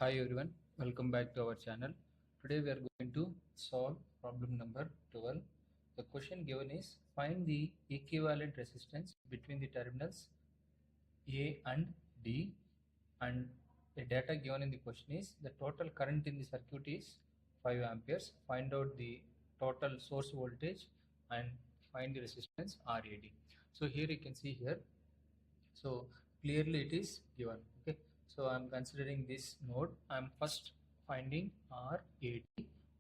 Hi everyone, welcome back to our channel. Today we are going to solve problem number 12. The question given is find the equivalent resistance between the terminals A and D, and the data given in the question is the total current in the circuit is 5 amperes. Find out the total source voltage and find the resistance RAD. So here you can see here, so clearly it is given. Okay, so I'm considering this node. I'm first finding RAD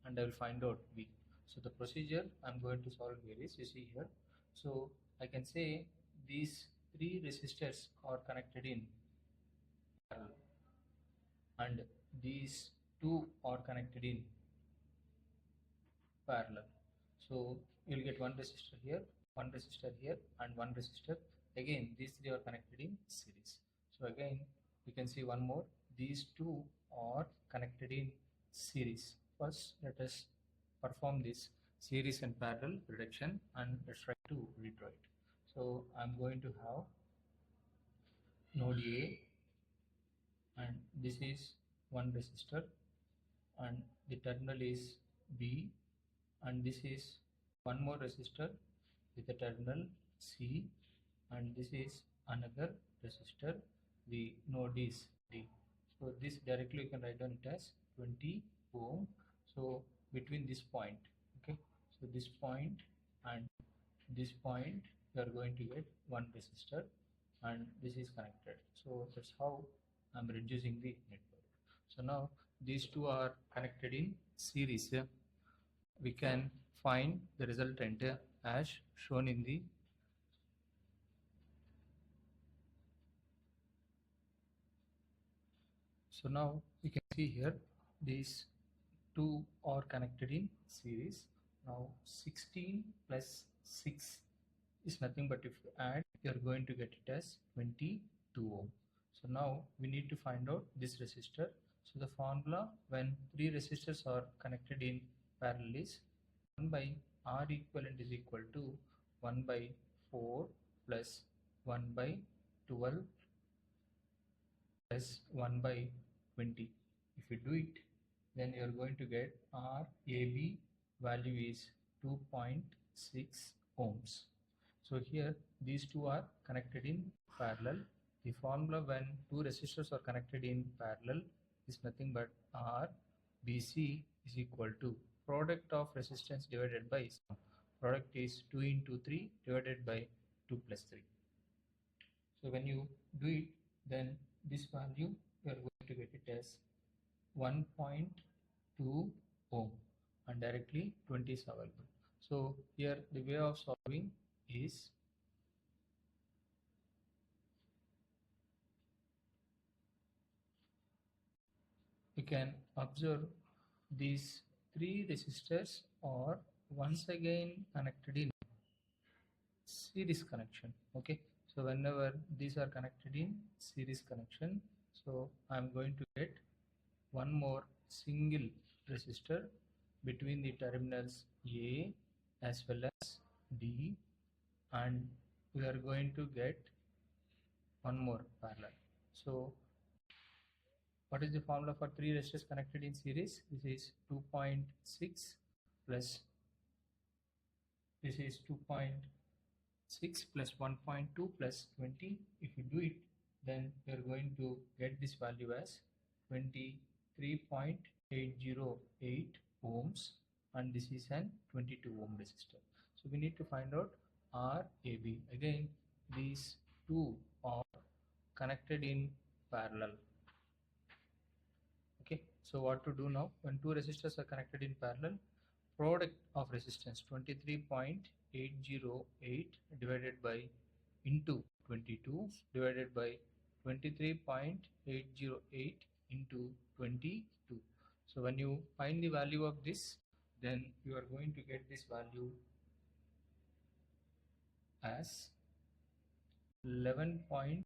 and I will find out V. So the procedure I'm going to solve here is, you see here, so I can say these three resistors are connected in parallel and these two are connected in parallel. So you'll get one resistor here, one resistor here, and one resistor. Again, these three are connected in series. So again, you can see one more. These two are connected in series. First, let us perform this series and parallel reduction, and let's try to redraw it. So I'm going to have node A, and this is one resistor, and the terminal is B, and this is one more resistor with a terminal C, and this is another resistor. The node is D. So this directly you can write down it as 20 ohm. So between this point, okay, so this point and this point, you are going to get one resistor, and this is connected. So that's how I'm reducing the network. So now these two are connected in series. We can find the resultant as shown in the so now you can see here these two are connected in series. Now 16 plus 6 is nothing but if you add, you are going to get it as 22 ohm. So now we need to find out this resistor. So the formula when three resistors are connected in parallel is 1 by R equivalent is equal to 1 by 4 plus 1 by 12 plus 1 by 20. If you do it, then you are going to get RAB value is 2.6 ohms. So here these two are connected in parallel. The formula when two resistors are connected in parallel is nothing but RBC is equal to product of resistance divided by sum. Product is 2 into 3 divided by 2 plus 3. So when you do it, then this value you are going to get it as 1.2 ohm, and directly 20 is available. So here the way of solving is you can observe these three resistors are once again connected in series connection. Okay, so whenever these are connected in series connection, so I'm going to get one more single resistor between the terminals A as well as D, and we are going to get one more parallel. So what is the formula for three resistors connected in series? This is 2.6 plus this is 2.6 plus 1.2 plus 20. If you do it, then you are going to get this value as 23.808 ohms, and this is an 22 ohm resistor. So we need to find out RAB. Again, these two are connected in parallel. Okay, so what to do now? When two resistors are connected in parallel, product of resistance 23.808 divided by into 22 divided by 23.808 into 22. So when you find the value of this, then you are going to get this value as 11.2